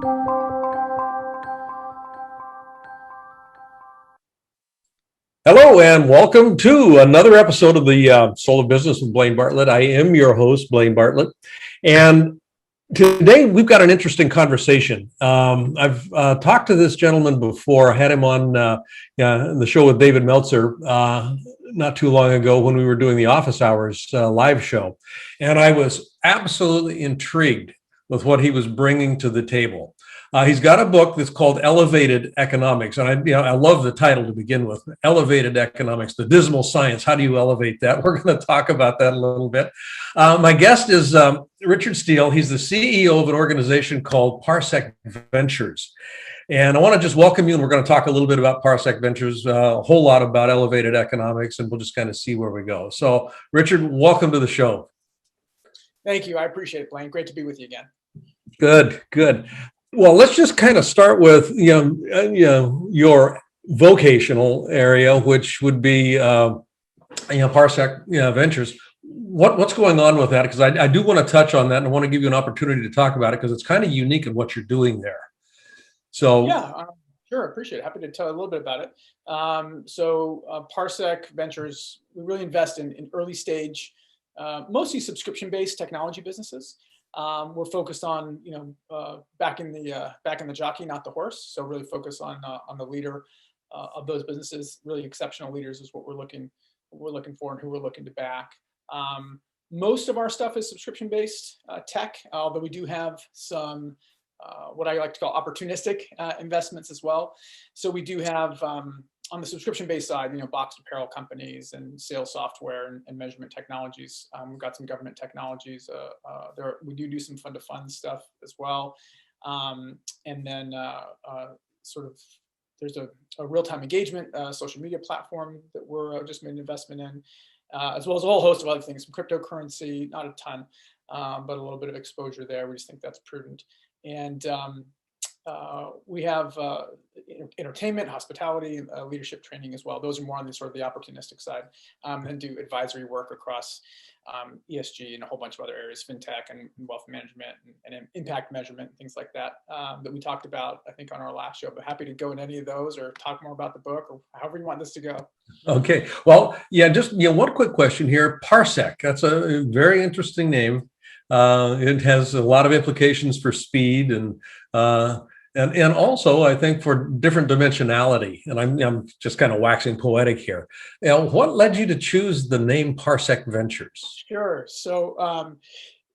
Hello and welcome to another episode of the Soul of Business with Blaine Bartlett. I am your host, Blaine Bartlett, and today we've got an interesting conversation. I've talked to this gentleman before. I had him on the show with David Meltzer not too long ago when we were doing the Office Hours live show, and I was absolutely intrigued with what he was bringing to the table. He's got a book that's called Elevated Economics, and I love the title to begin with. Elevated Economics, the dismal science. How do you elevate that? We're going to talk about that a little bit. My guest is Richard Steele. He's the CEO of an organization called Parsec Ventures. And I want to just welcome you, and we're going to talk a little bit about Parsec Ventures, a whole lot about elevated economics, and we'll just kind of see where we go. So, Richard, welcome to the show. Thank you. I appreciate it, Blaine. Great to be with you again. Good, good. Well, let's just kind of start with your vocational area, which would be Parsec Ventures. What's going on with that? Because I do want to touch on that, and I want to give you an opportunity to talk about it because it's kind of unique in what you're doing there. So sure, appreciate it. Happy to tell a little bit about it. Parsec Ventures, we really invest in early stage, mostly subscription-based technology businesses. We're focused on, backing the jockey, not the horse. So really focus on the leader of those businesses. Really exceptional leaders is what we're looking for and who we're looking to back. Most of our stuff is subscription-based tech, although we do have some what I like to call opportunistic investments as well. So we do have on the subscription-based side, boxed apparel companies and sales software and measurement technologies. We've got some government technologies. We do some fund-to-fund stuff as well. And then there's a real-time engagement social media platform that we're just made an investment in, as well as a whole host of other things, some cryptocurrency, not a ton, but a little bit of exposure there. We just think that's prudent. And we have entertainment, hospitality, leadership training as well. Those are more on the sort of the opportunistic side, and do advisory work across ESG and a whole bunch of other areas, fintech and wealth management and impact measurement, things like that, that we talked about, I think, on our last show. But happy to go in any of those or talk more about the book or however you want this to go. Okay. Well, just one quick question here. Parsec, that's a very interesting name. It has a lot of implications for speed and also, I think, for different dimensionality. And I'm just kind of waxing poetic here. What led you to choose the name Parsec Ventures? Sure. So,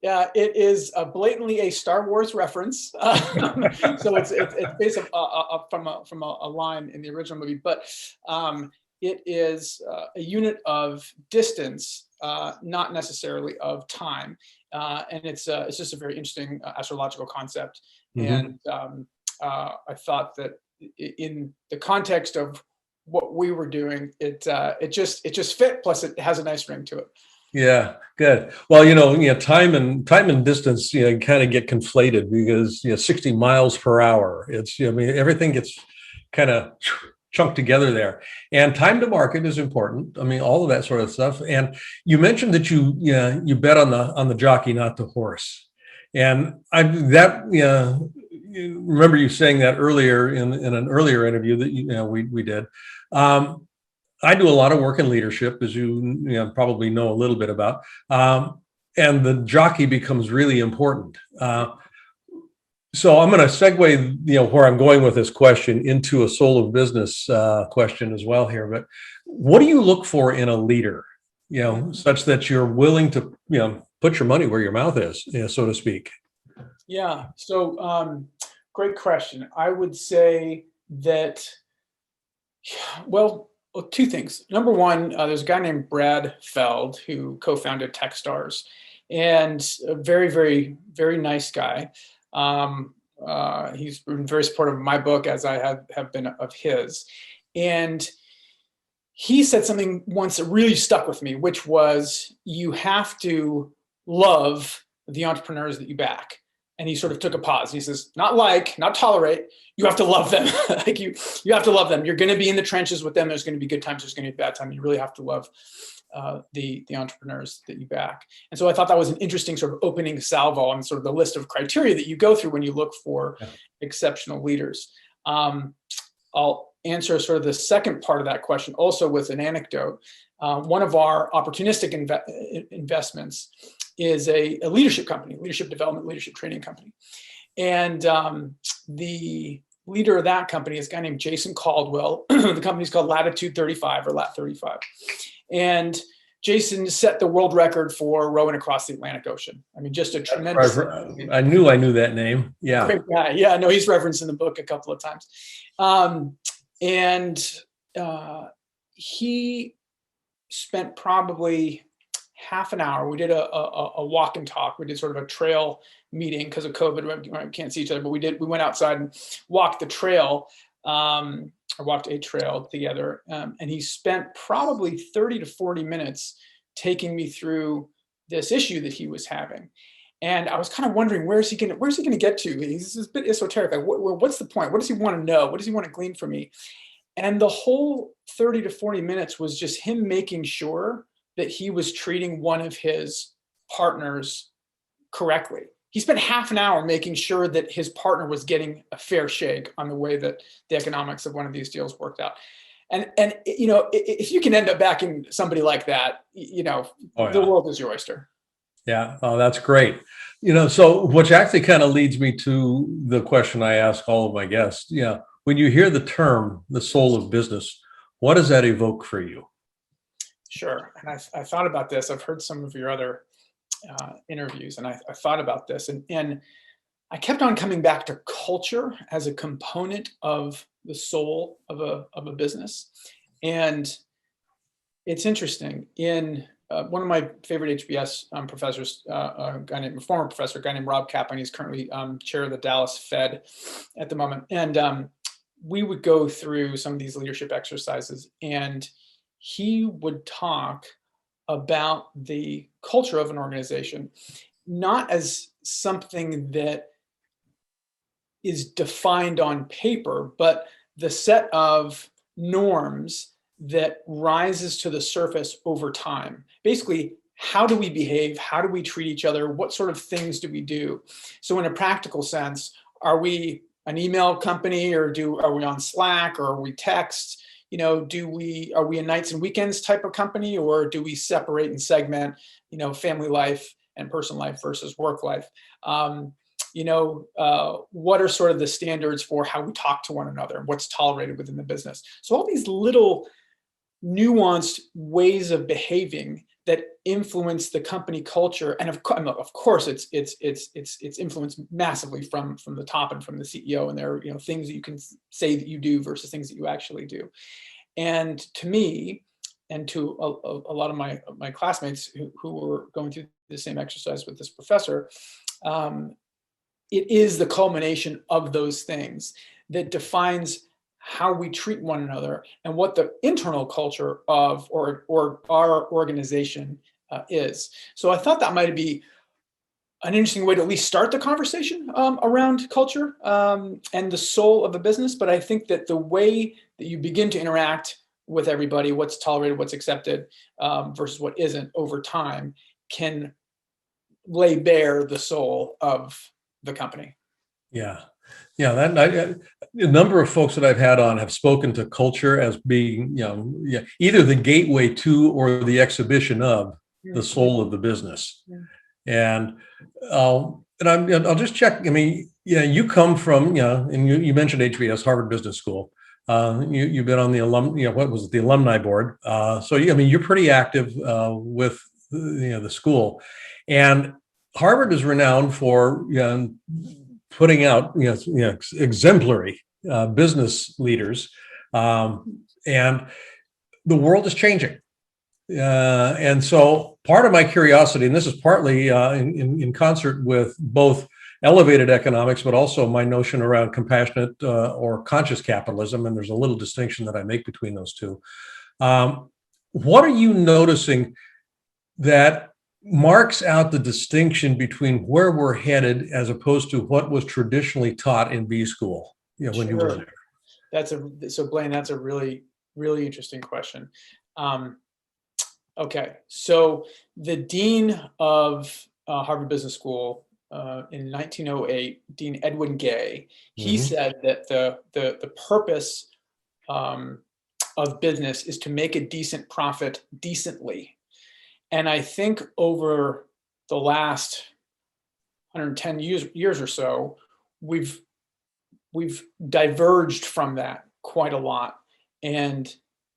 it is blatantly a Star Wars reference. So it's based from a line in the original movie, but it is a unit of distance, not necessarily of time. And it's just a very interesting astrological concept. Mm-hmm. And I thought that in the context of what we were doing, it just fit. Plus, it has a nice ring to it. Yeah, good. Well, time and distance, kind of get conflated because 60 miles per hour. It's everything gets kind of chunked together there, and time to market is important. All of that sort of stuff. And you mentioned that you bet on the jockey, not the horse. And remember you saying that earlier in an earlier interview that we did. I do a lot of work in leadership, as you probably know a little bit about, and the jockey becomes really important. So I'm going to segue, where I'm going with this question into a soul of business question as well here. But what do you look for in a leader, such that you're willing to, put your money where your mouth is, so to speak? Yeah. So great question. I would say that, two things. Number one, there's a guy named Brad Feld who co-founded Techstars, and a very, very, very nice guy. He's been very supportive of my book, as I have been of his. And he said something once that really stuck with me, which was, you have to love the entrepreneurs that you back. And he sort of took a pause. He says, not tolerate, you have to love them. You have to love them. You're going to be in the trenches with them. There's going to be good times. There's going to be bad times. You really have to love the entrepreneurs that you back. And so I thought that was an interesting sort of opening salvo on sort of the list of criteria that you go through when you look for exceptional leaders. I'll answer sort of the second part of that question also with an anecdote. One of our opportunistic investments is a leadership company, leadership development, leadership training company. And the leader of that company is a guy named Jason Caldwell. The company's called Latitude 35 or Lat 35. And Jason set the world record for rowing across the Atlantic Ocean. I mean, just a tremendous. I knew that name. Yeah. Great guy. Yeah, no, he's referenced in the book a couple of times. He spent probably half an hour. We did a walk and talk. We did sort of a trail meeting because of COVID. We can't see each other, but we went outside and walked the trail, or walked a trail together. And he spent probably 30 to 40 minutes taking me through this issue that he was having. And I was kind of wondering, where's he going to get to? He's a bit esoteric. Like, what's the point? What does he want to know? What does he want to glean from me? And the whole 30 to 40 minutes was just him making sure that he was treating one of his partners correctly. He spent half an hour making sure that his partner was getting a fair shake on the way that the economics of one of these deals worked out. And you know, if you can end up backing somebody like that, you know, the world is your oyster. Yeah, oh, that's great. You know, so which actually kind of leads me to the question I ask all of my guests. Yeah, when you hear the term, the soul of business, what does that evoke for you? Sure. And I thought about this. I've heard some of your other interviews, and I thought about this, and I kept on coming back to culture as a component of the soul of a business. And it's interesting. In one of my favorite HBS professors, a former professor, a guy named Rob Kaplan, he's currently chair of the Dallas Fed at the moment. And we would go through some of these leadership exercises, and he would talk about the culture of an organization, not as something that is defined on paper, but the set of norms that rises to the surface over time. Basically, how do we behave? How do we treat each other? What sort of things do we do? So in a practical sense, are we an email company, or are we on Slack, or are we text? You know, are we a nights and weekends type of company, or do we separate and segment, you know, family life and personal life versus work life? You know, what are sort of the standards for how we talk to one another and what's tolerated within the business? So all these little nuanced ways of behaving that influence the company culture, and of course, it's influenced massively from the top and from the CEO, and there are, you know, things that you can say that you do versus things that you actually do. And to me, and to a lot of my classmates who were going through the same exercise with this professor, it is the culmination of those things that defines how we treat one another and what the internal culture of or our organization is. So I thought that might be an interesting way to at least start the conversation around culture and the soul of a business. But I think that the way that you begin to interact with everybody, what's tolerated, what's accepted versus what isn't over time, can lay bare the soul of the company. Yeah. Yeah, a number of folks that I've had on have spoken to culture as being, you know, either the gateway to or the exhibition of the soul of the business. And I'll just check. I mean, yeah, you come from, you know, and you mentioned HBS, Harvard Business School. You've been on the the alumni board. So I mean, you're pretty active with the school, and Harvard is renowned for putting out exemplary business leaders, and the world is changing. And so part of my curiosity, and this is partly in concert with both elevated economics, but also my notion around compassionate or conscious capitalism, and there's a little distinction that I make between those two. What are you noticing that marks out the distinction between where we're headed as opposed to what was traditionally taught in B school, when you were there? So Blaine, that's a really, really interesting question. Okay, so the dean of Harvard Business School in 1908, Dean Edwin Gay, he Hmm. said that the purpose of business is to make a decent profit decently. And I think over the last 110 years or so, we've diverged from that quite a lot. And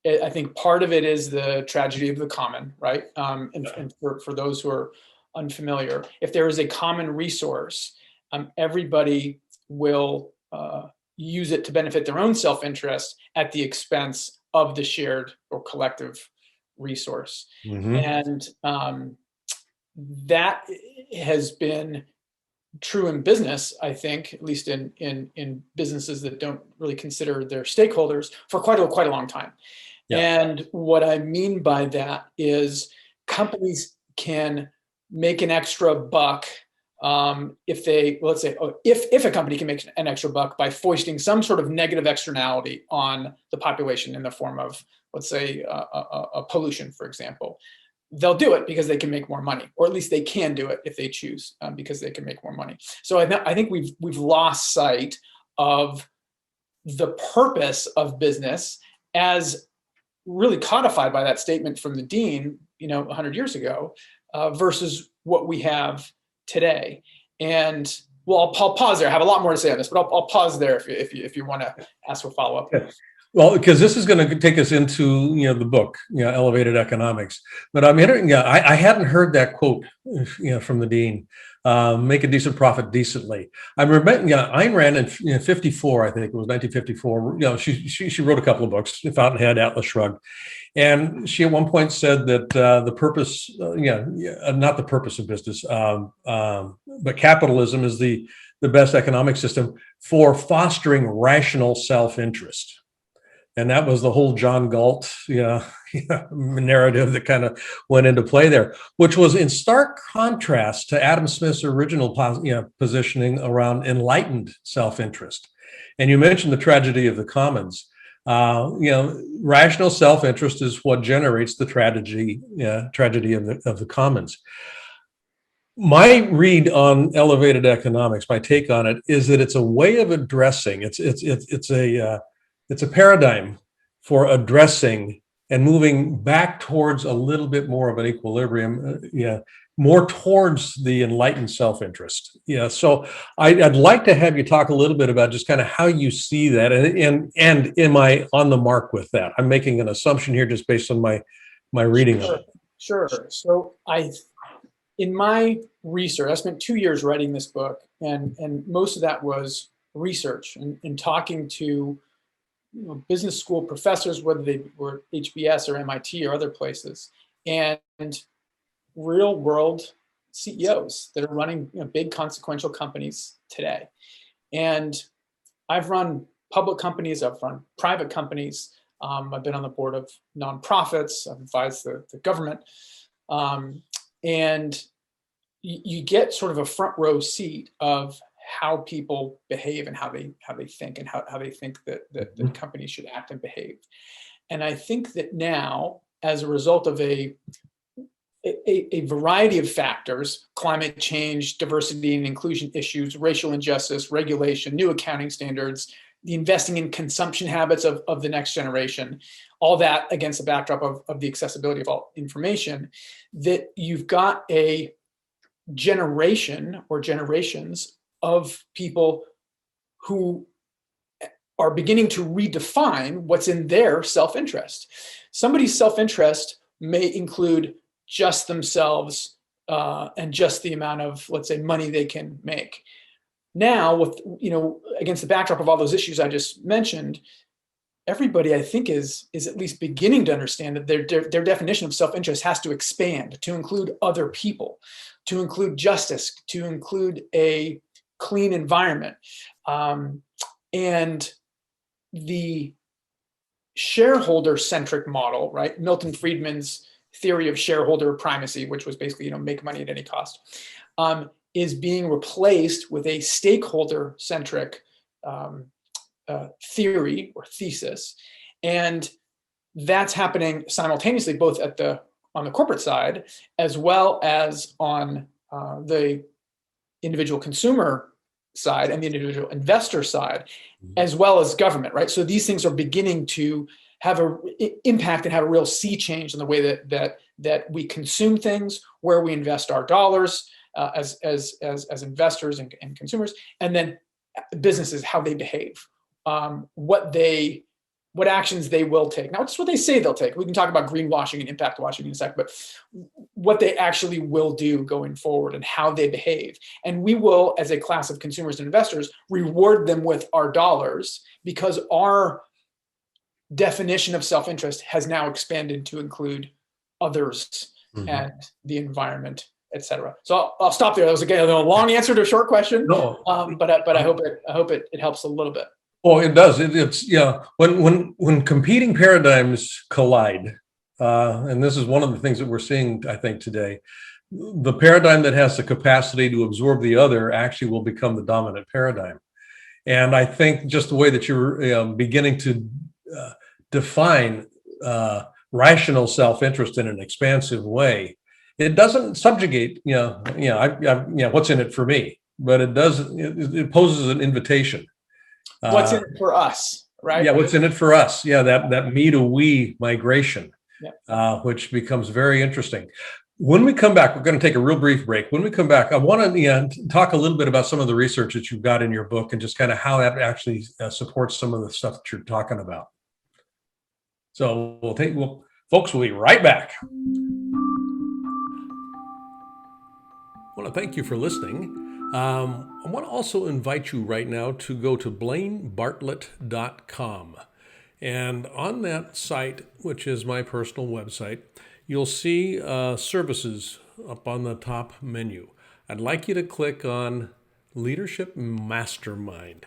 I think part of it is the tragedy of the common, right? And for those who are unfamiliar, if there is a common resource, everybody will use it to benefit their own self-interest at the expense of the shared or collective resource. Hmm. And that has been true in business, I think, at least in businesses that don't really consider their stakeholders for quite a long time. Yeah. And what I mean by that is companies can make an extra buck if they, let's say, if a company can make an extra buck by foisting some sort of negative externality on the population in the form of, let's say, a pollution, for example. They'll do it because they can make more money, or at least they can do it if they choose, because they can make more money. So I think we've lost sight of the purpose of business as really codified by that statement from the dean, 100 years ago, versus what we have today. And well, I'll pause there. I have a lot more to say on this, but I'll pause there if you want to ask a follow up. Yeah. Well, because this is going to take us into the book, Elevated Economics. But I'm hearing, I hadn't heard that quote, from the dean. Make a decent profit decently. I remember, Ayn Rand in 54, I think it was 1954. She wrote a couple of books, Fountainhead, Atlas Shrugged, and she at one point said that the purpose, not the purpose of business, but capitalism is the best economic system for fostering rational self-interest. And that was the whole John Galt narrative that kind of went into play there, which was in stark contrast to Adam Smith's original positioning around enlightened self-interest. And you mentioned the tragedy of the commons. Rational self-interest is what generates the tragedy of the commons. My read on elevated economics, my take on it, is that it's a way of addressing. It's a paradigm for addressing and moving back towards a little bit more of an equilibrium, more towards the enlightened self-interest. So I'd like to have you talk a little bit about just kind of how you see that, and am I on the mark with that? I'm making an assumption here just based on my reading of it. Sure. So in my research, I spent 2 years writing this book, and most of that was research and talking to business school professors, whether they were HBS or MIT or other places, and real world CEOs that are running big consequential companies today. And I've run public companies, I've run private companies, I've been on the board of nonprofits, I've advised the government, and you get sort of a front row seat of how people behave and how they think and how they think that companies should act and behave. And I think that now, as a result of a variety of factors, climate change, diversity and inclusion issues, racial injustice, regulation, new accounting standards, the investing in consumption habits of the next generation, all that against the backdrop of the accessibility of all information, that you've got a generation or generations of people who are beginning to redefine what's in their self-interest. Somebody's self-interest may include just themselves and just the amount of, let's say, money they can make. Now, with against the backdrop of all those issues I just mentioned, everybody, I think, is at least beginning to understand that their definition of self-interest has to expand to include other people, to include justice, to include a clean environment. And the shareholder-centric model, right? Milton Friedman's theory of shareholder primacy, which was basically, make money at any cost, is being replaced with a stakeholder-centric theory or thesis. And that's happening simultaneously, both at the on the corporate side, as well as on the individual consumer side and the individual investor side, as well as government, right? So these things are beginning to have an impact and have a real sea change in the way that we consume things, where we invest our dollars as investors and consumers, and then businesses, how they behave, what actions they will take. Not just what they say they'll take. We can talk about greenwashing and impact washing in a sec, but what they actually will do going forward and how they behave. And we will, as a class of consumers and investors, reward them with our dollars, because our definition of self-interest has now expanded to include others and the environment, etc. So I'll stop there. That was again a long answer to a short question. No. But I hope it helps a little bit. Oh, it does. It's when competing paradigms collide, and this is one of the things that we're seeing, I think, today. The paradigm that has the capacity to absorb the other actually will become the dominant paradigm. And I think just the way that you're beginning to define rational self-interest in an expansive way, it doesn't subjugate, what's in it for me, but it does. It poses an invitation. What's in it for us, right? Yeah, what's in it for us? Yeah, that me to we migration, which becomes very interesting. When we come back, we're going to take a real brief break. When we come back, I want to talk a little bit about some of the research that you've got in your book and just kind of how that actually supports some of the stuff that you're talking about. So folks, we'll be right back. I want to thank you for listening. I want to also invite you right now to go to blainebartlett.com. And on that site, which is my personal website, you'll see services up on the top menu. I'd like you to click on Leadership Mastermind.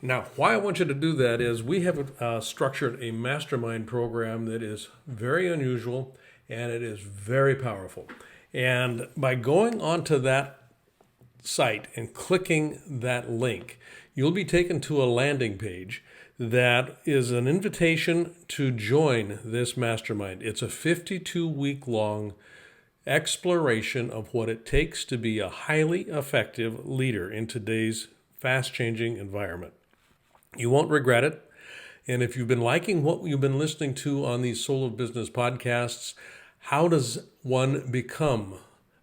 Now, why I want you to do that is we have structured a mastermind program that is very unusual and it is very powerful. And by going onto that site and clicking that link, you'll be taken to a landing page that is an invitation to join this mastermind. It's a 52-week-long exploration of what it takes to be a highly effective leader in today's fast-changing environment. You won't regret it. And if you've been liking what you've been listening to on these Soul of Business podcasts, how does one become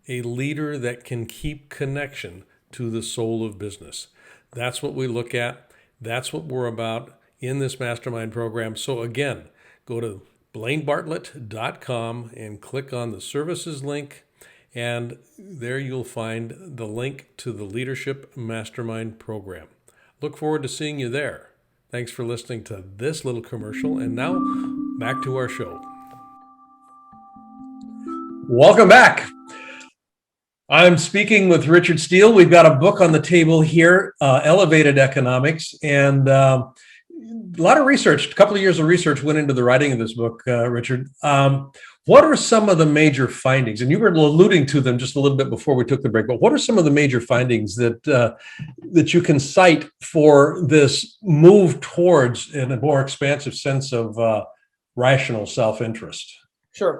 a leader that can keep connection to the soul of business? That's what we look at. That's what we're about in this mastermind program. So again, go to blainebartlett.com and click on the services link, and there you'll find the link to the Leadership Mastermind program. Look forward to seeing you there. Thanks for listening to this little commercial, and now back to our show. Welcome back. I'm speaking with Richard Steele. We've got a book on the table here, Elevated Economics, and a lot of research, a couple of years of research went into the writing of this book, Richard. What are some of the major findings? And you were alluding to them just a little bit before we took the break, but what are some of the major findings that you can cite for this move towards in a more expansive sense of rational self-interest? Sure.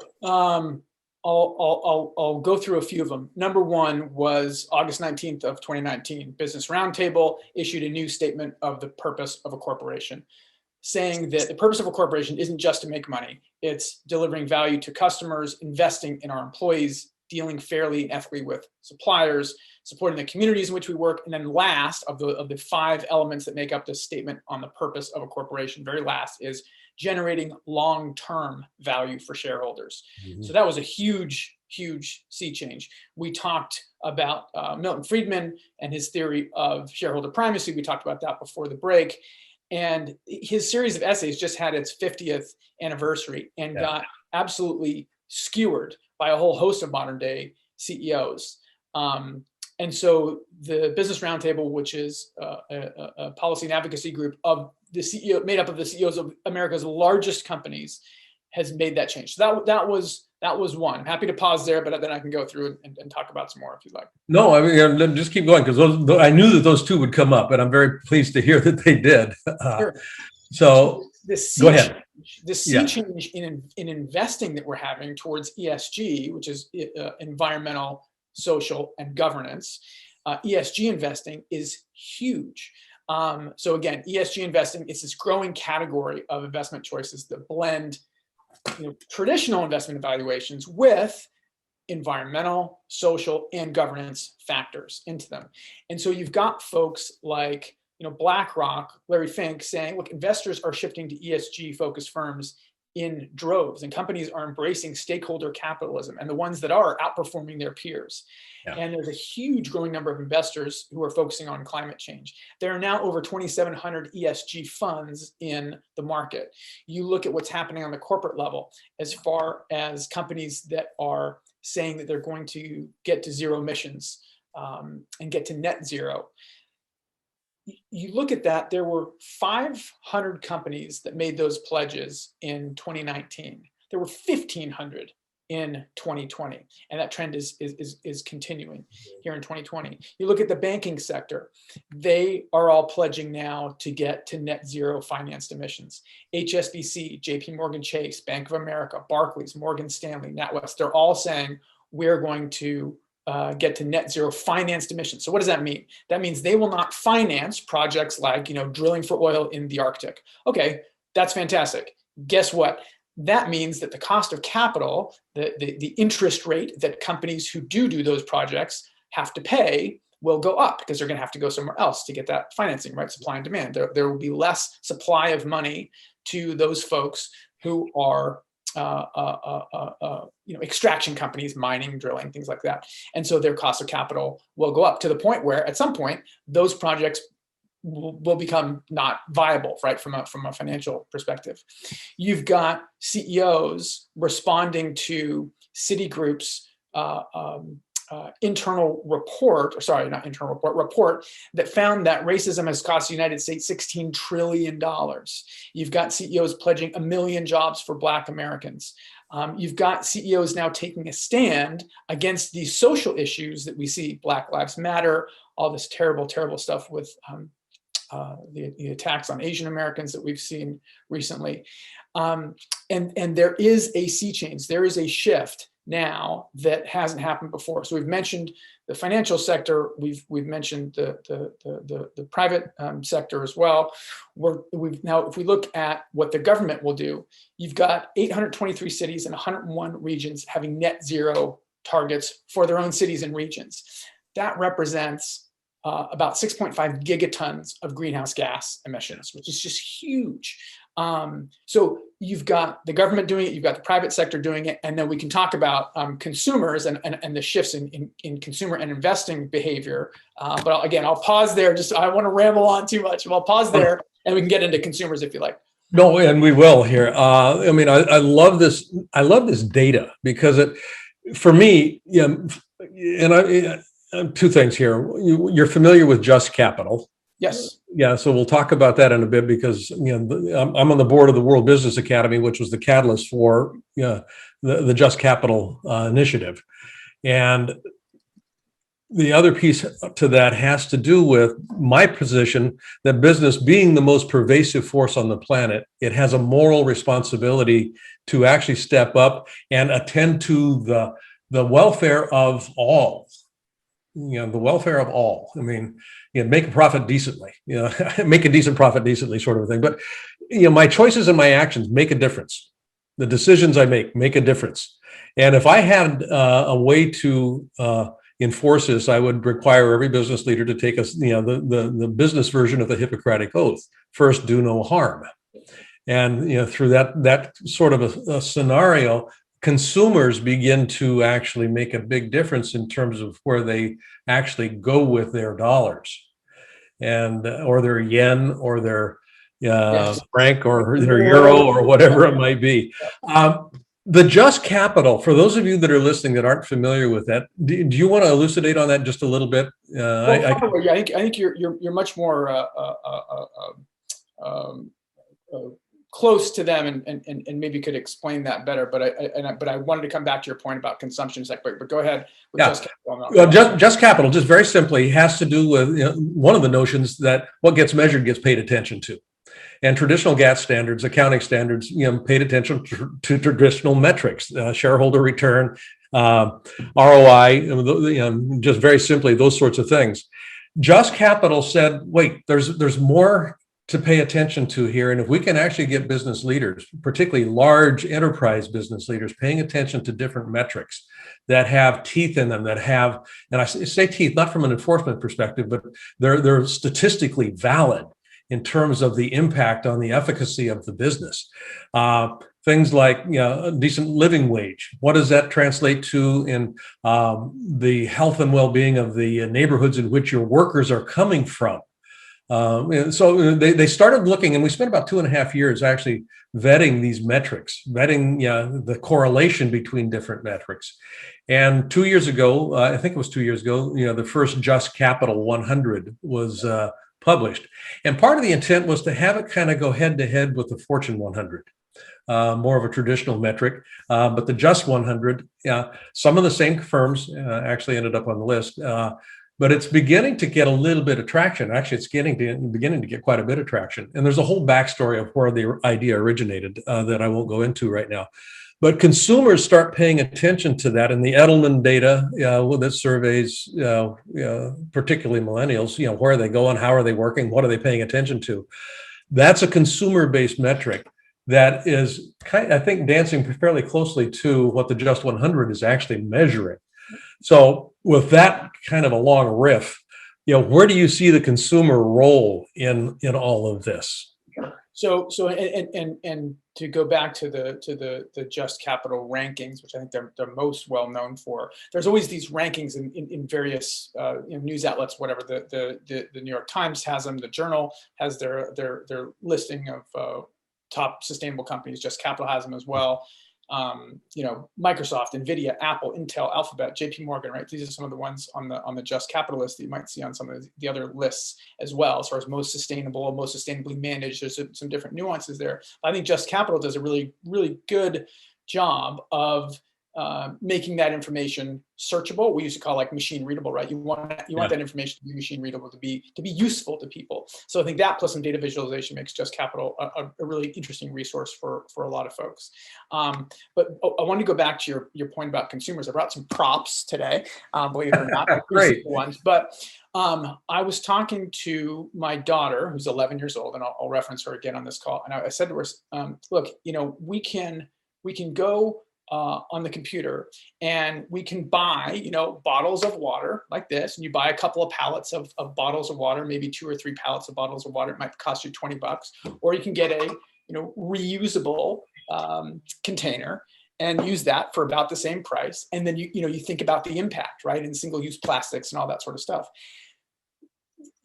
I'll go through a few of them. Number one was August 19th of 2019. Business Roundtable issued a new statement of the purpose of a corporation, saying that the purpose of a corporation isn't just to make money. It's delivering value to customers, investing in our employees, dealing fairly and ethically with suppliers, supporting the communities in which we work, and then last of the 5 elements that make up the statement on the purpose of a corporation, very last is generating long-term value for shareholders. Mm-hmm. So that was a huge, huge sea change. We talked about Milton Friedman and his theory of shareholder primacy. We talked about that before the break. And his series of essays just had its 50th anniversary and got absolutely skewered by a whole host of modern day CEOs. And so the Business Roundtable, which is a policy and advocacy group of the CEO, made up of the CEOs of America's largest companies, has made that change. So that was one. I'm happy to pause there, but then I can go through and talk about some more if you'd like. No, I mean, just keep going, because I knew that those two would come up, and I'm very pleased to hear that they did. Sure. So Go ahead. The sea change in investing that we're having towards ESG, which is environmental, social, and governance, ESG investing is huge. So again, ESG investing is this growing category of investment choices that blend traditional investment evaluations with environmental, social, and governance factors into them. And so you've got folks like BlackRock, Larry Fink saying, look, investors are shifting to ESG focused firms in droves, and companies are embracing stakeholder capitalism, and the ones that are outperforming their peers. Yeah. And there's a huge growing number of investors who are focusing on climate change. There are now over 2,700 ESG funds in the market. You look at what's happening on the corporate level as far as companies that are saying that they're going to get to zero emissions and get to net zero. You look at that, there were 500 companies that made those pledges in 2019. There were 1,500 in 2020, and that trend is continuing here in 2020. You look at the banking sector, they are all pledging now to get to net zero financed emissions. HSBC, JP Morgan Chase, Bank of America, Barclays, Morgan Stanley, NatWest, they're all saying we're going to get to net zero financed emissions. So what does that mean? That means they will not finance projects like drilling for oil in the Arctic. Okay, that's fantastic. Guess what? That means that the cost of capital, the interest rate that companies who do those projects have to pay will go up because they're going to have to go somewhere else to get that financing, right? Supply and demand. There will be less supply of money to those folks who are extraction companies, mining, drilling, things like that. And so their cost of capital will go up to the point where at some point those projects will become not viable, right? From a financial perspective. You've got CEOs responding to Citigroup's report that found that racism has cost the United States $16 trillion. You've got CEOs pledging 1 million jobs for Black Americans. You've got CEOs now taking a stand against these social issues that we see, Black Lives Matter, all this terrible, terrible stuff with the attacks on Asian Americans that we've seen recently. And there is a sea change. There is a shift now that hasn't happened before. So we've mentioned the financial sector. We've mentioned the private sector as well. Now, if we look at what the government will do, you've got 823 cities and 101 regions having net zero targets for their own cities and regions. That represents about 6.5 gigatons of greenhouse gas emissions, which is just huge. So you've got the government doing it, you've got the private sector doing it, and then we can talk about consumers and the shifts in consumer and investing behavior. But again, I'll pause there. I want to ramble on too much. I'll pause there, and we can get into consumers if you like. No, and we will here. I love this. I love this data because for me, two things here. You're familiar with Just Capital. Yes. Yeah. So we'll talk about that in a bit because I'm on the board of the World Business Academy, which was the catalyst for the Just Capital initiative. And the other piece to that has to do with my position that business being the most pervasive force on the planet, it has a moral responsibility to actually step up and attend to the welfare of all. The welfare of all. I mean, make a profit decently, make a decent profit decently sort of a thing. But, my choices and my actions make a difference. The decisions I make a difference. And if I had a way to enforce this, I would require every business leader to take the business version of the Hippocratic Oath. First, do no harm. And, through that sort of a scenario, consumers begin to actually make a big difference in terms of where they actually go with their dollars and or their yen or their franc or their euro or whatever it might be. The Just Capital, for those of you that are listening that aren't familiar with that, do you want to elucidate on that just a little bit? I think you're much more close to them and maybe could explain that better. But I wanted to come back to your point about consumption. But go ahead with Just Capital. Just Capital, just very simply, has to do with one of the notions that what gets measured gets paid attention to. And traditional GAAP standards, accounting standards, paid attention to traditional metrics, shareholder return, ROI, just very simply those sorts of things. Just Capital said, wait, there's more to pay attention to here. And if we can actually get business leaders, particularly large enterprise business leaders, paying attention to different metrics that have teeth in them, that have, and I say teeth, not from an enforcement perspective, but they're statistically valid in terms of the impact on the efficacy of the business. Things like a decent living wage. What does that translate to in the health and well-being of the neighborhoods in which your workers are coming from? And so they started looking, and we spent about 2.5 years actually vetting these metrics, vetting the correlation between different metrics. And 2 years ago, I think it was 2 years ago, the first Just Capital 100 was published. And part of the intent was to have it kind of go head to head with the Fortune 100. More of a traditional metric, but the Just 100, some of the same firms actually ended up on the list, but it's beginning to get a little bit of traction. Actually, it's beginning to get quite a bit of traction. And there's a whole backstory of where the idea originated that I won't go into right now. But consumers start paying attention to that, and the Edelman data that surveys, particularly millennials, where are they going, how are they working, what are they paying attention to? That's a consumer-based metric that is, I think, dancing fairly closely to what the Just 100 is actually measuring. So with that kind of a long riff, where do you see the consumer role in all of this? So and to go back to the Just Capital rankings, which I think they're most well known for. There's always these rankings in various news outlets, whatever. The New York Times has them. The Journal has their listing of top sustainable companies. Just Capital has them as well. Microsoft, Nvidia, Apple, Intel, Alphabet, JP Morgan, right? These are some of the ones on the Just Capital list that you might see on some of the other lists as well, as far as most sustainable, most sustainably managed. There's some different nuances there. I think Just Capital does a really, really good job of making that information searchable. We used to call like machine readable, right? You want that information to be machine readable, to be useful to people. So I think that plus some data visualization makes Just Capital a really interesting resource for a lot of folks. But I want to go back to your point about consumers. I brought some props today, believe it or not. Great ones. But I was talking to my daughter, who's 11 years old, and I'll reference her again on this call. And I said to her, look, we can go on the computer, and we can buy, bottles of water like this, and you buy a couple of pallets of bottles of water, maybe 2 or 3 pallets of bottles of water. It might cost you $20, or you can get a, reusable container and use that for about the same price. And then you think about the impact, right, in single-use plastics and all that sort of stuff.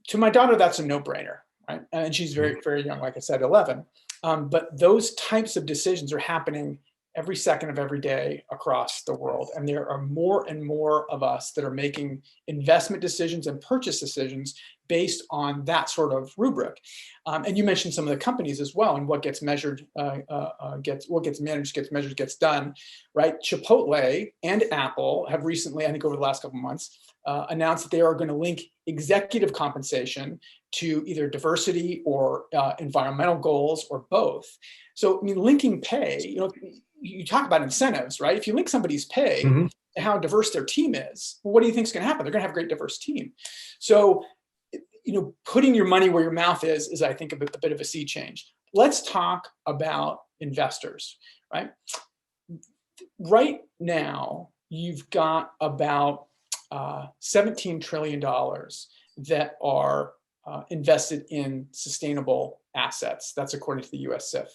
To my daughter, that's a no-brainer, right? And she's very, very young, like I said, 11. But those types of decisions are happening every second of every day across the world. And there are more and more of us that are making investment decisions and purchase decisions based on that sort of rubric. And you mentioned some of the companies as well, and what gets measured, what gets managed, gets measured, gets done, right? Chipotle and Apple have recently, I think over the last couple of months, announced that they are going to link executive compensation to either diversity or environmental goals, or both. So, linking pay, you talk about incentives, right? If you link somebody's pay to how diverse their team is, well, what do you think is going to happen? They're going to have a great diverse team. So, putting your money where your mouth is I think, a bit of a sea change. Let's talk about investors, right? Right now, you've got about $17 trillion that are invested in sustainable assets. That's according to the US CIF.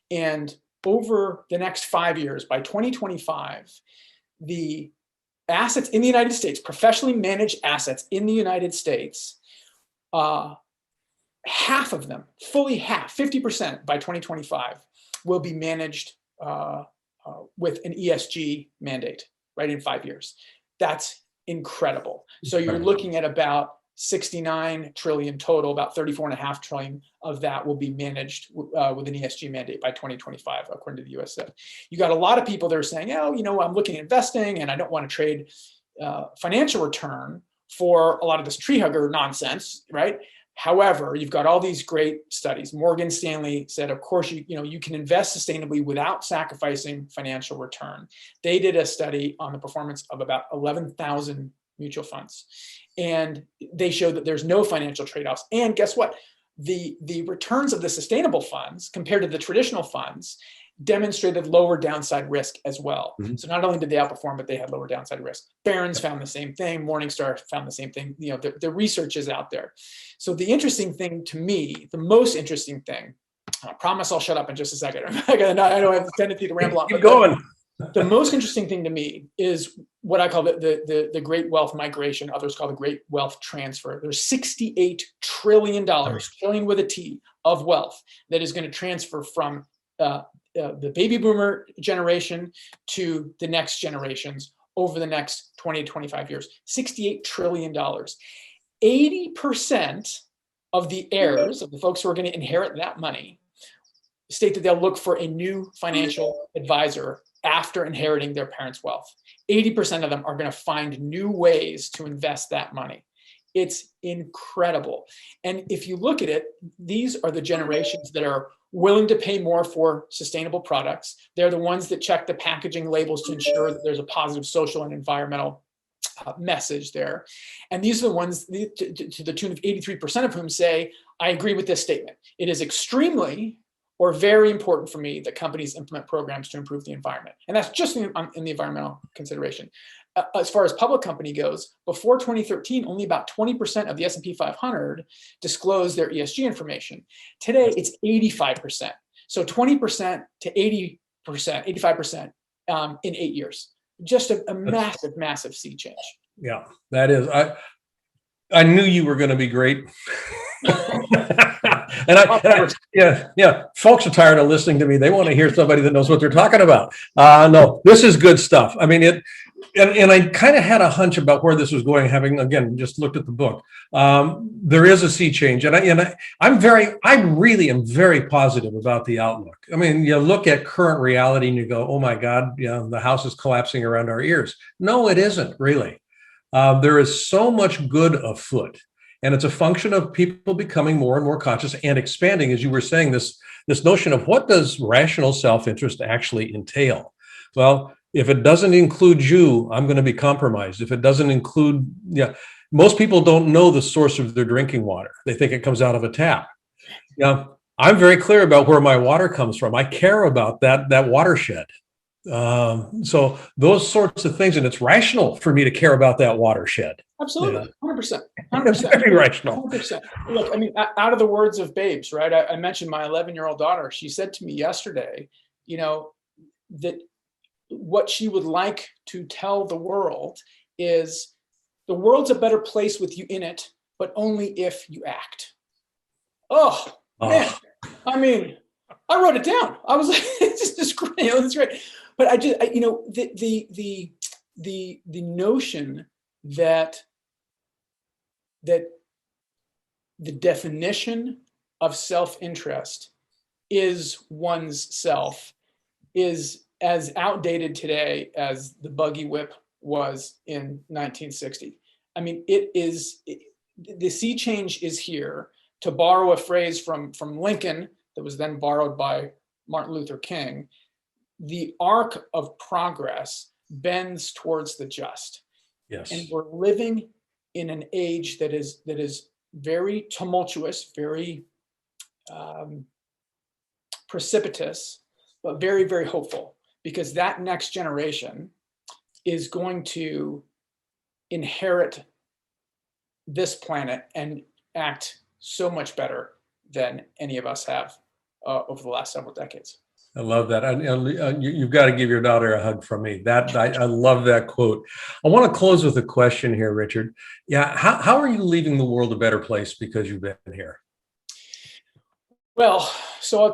And over the next 5 years, by 2025, the assets in the United States, professionally managed assets in the United States, half of them, fully half, 50% by 2025, will be managed with an ESG mandate, right, in 5 years. That's incredible. So you're looking at about 69 trillion total, about 34.5 trillion of that will be managed with an ESG mandate by 2025, according to the US CIF. You got a lot of people that are saying, I'm looking at investing and I don't want to trade financial return for a lot of this tree hugger nonsense, right? However, you've got all these great studies. Morgan Stanley said, of course, you can invest sustainably without sacrificing financial return. They did a study on the performance of about 11,000 mutual funds, and they showed that there's no financial trade-offs. And guess what? The returns of the sustainable funds compared to the traditional funds demonstrated lower downside risk as well. Mm-hmm. So not only did they outperform, but they had lower downside risk. Barron's found the same thing. Morningstar found the same thing. The research is out there. So the interesting thing to me, the most interesting thing, I promise I'll shut up in just a second. I know I have a tendency to ramble on. Keep going. The most interesting thing to me is what I call the great wealth migration. Others call the great wealth transfer. There's $68 trillion, trillion with a T, of wealth that is going to transfer from the baby boomer generation to the next generations over the next 20 to 25 years. $68 trillion. 80% of the heirs, of the folks who are going to inherit that money, state that they'll look for a new financial advisor after inheriting their parents' wealth. 80% of them are going to find new ways to invest that money. It's incredible. And if you look at it, these are the generations that are willing to pay more for sustainable products. They're the ones that check the packaging labels to ensure that there's a positive social and environmental message there. And these are the ones to the tune of 83% of whom say, I agree with this statement. It is extremely or very important for me that companies implement programs to improve the environment. And that's just in the environmental consideration. As far as public company goes, before 2013, only about 20% of the S&P 500 disclosed their ESG information. Today, it's 85%. So 20% to 80%, 85% in 8 years. Just a massive, massive sea change. Yeah, that is. I knew you were going to be great. Yeah. Folks are tired of listening to me. They want to hear somebody that knows what they're talking about. No, this is good stuff. I mean, and I kind of had a hunch about where this was going, having, again, just looked at the book. There is a sea change, and I really am very positive about the outlook. I mean, you look at current reality and you go, oh my God, the house is collapsing around our ears. No, it isn't really. There is so much good afoot. And it's a function of people becoming more and more conscious and expanding, as you were saying, this notion of what does rational self-interest actually entail? Well, if it doesn't include you, I'm going to be compromised. If it doesn't include, most people don't know the source of their drinking water. They think it comes out of a tap. I'm very clear about where my water comes from. I care about that watershed. So those sorts of things, and it's rational for me to care about that watershed. Absolutely, 100%. It's very rational. 100%. Look, I mean, out of the words of Babes, right? I mentioned my 11-year-old daughter. She said to me yesterday, that what she would like to tell the world is the world's a better place with you in it, but only if you act. Oh. Man, I mean, I wrote it down. I was like, it's just great. It's great. But the notion that the definition of self-interest is one's self is as outdated today as the buggy whip was in 1960. I mean, the sea change is here. To borrow a phrase from Lincoln that was then borrowed by Martin Luther King, the arc of progress bends towards the just. Yes. And we're living in an age that is very tumultuous, very precipitous, but very, very hopeful, because that next generation is going to inherit this planet and act so much better than any of us have over the last several decades. I love that. You've got to give your daughter a hug from me. I love that quote. I want to close with a question here, Richard. Yeah, how are you leaving the world a better place because you've been here? Well, so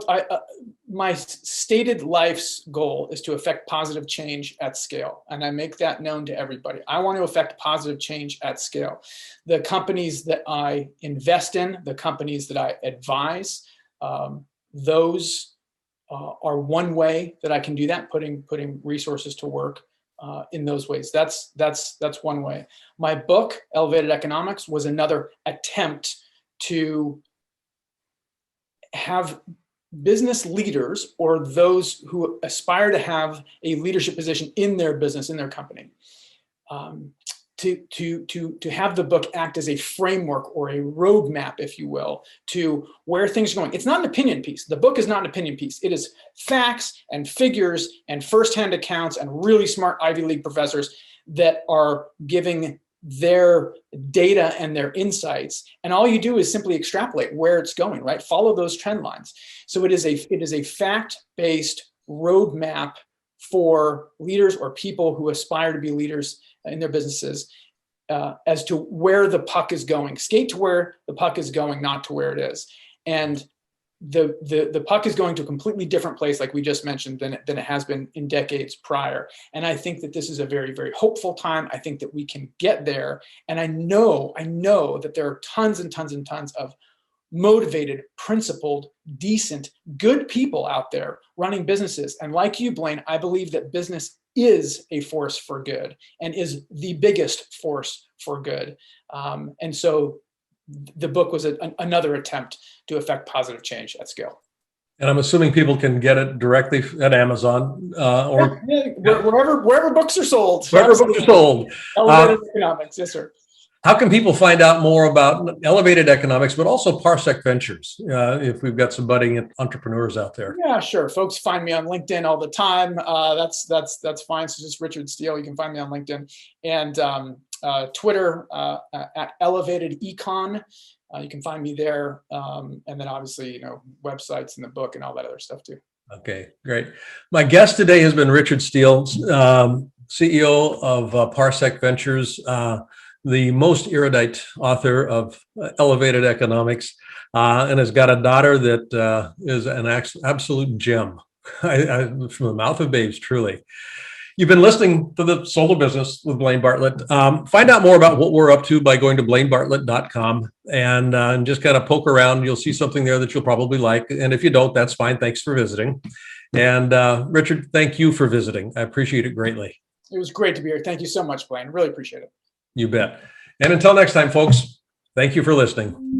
my stated life's goal is to affect positive change at scale, and I make that known to everybody. I want to affect positive change at scale. The companies that I invest in, the companies that I advise, those are one way that I can do that, putting resources to work in those ways. That's one way. My book, Elevated Economics, was another attempt to have business leaders or those who aspire to have a leadership position in their business, in their company, to have the book act as a framework or a roadmap, if you will, to where things are going. It's not an opinion piece. The book is not an opinion piece. It is facts and figures and firsthand accounts and really smart Ivy League professors that are giving their data and their insights. And all you do is simply extrapolate where it's going, right? Follow those trend lines. So it is a fact-based roadmap for leaders or people who aspire to be leaders in their businesses as to where the puck is going. Skate to where the puck is going, not to where it is. And the puck is going to a completely different place, like we just mentioned, than it has been in decades prior. And I think that this is a very, very hopeful time. I think that we can get there. And I know that there are tons and tons and tons of motivated, principled, decent, good people out there running businesses. And like you, Blaine, I believe that business is a force for good and is the biggest force for good. And so the book was another attempt to affect positive change at scale. And I'm assuming people can get it directly at Amazon or wherever books are sold. Wherever books are sold. Elevated Economics, yes, sir. How can people find out more about Elevated Economics, but also Parsec Ventures, if we've got some budding entrepreneurs out there? Yeah, sure. Folks find me on LinkedIn all the time. That's fine. So just Richard Steele. You can find me on LinkedIn and Twitter at Elevated Econ. You can find me there, and then obviously websites and the book and all that other stuff too. Okay, great. My guest today has been Richard Steele, CEO of Parsec Ventures. The most erudite author of Elevated Economics, and has got a daughter that is an absolute gem from the mouth of babes, truly. You've been listening to the Soul of Business with Blaine Bartlett. Find out more about what we're up to by going to blainebartlett.com and just kind of poke around. You'll see something there that you'll probably like. And if you don't, that's fine. Thanks for visiting. And Richard, thank you for visiting. I appreciate it greatly. It was great to be here. Thank you so much, Blaine. Really appreciate it. You bet. And until next time, folks, thank you for listening.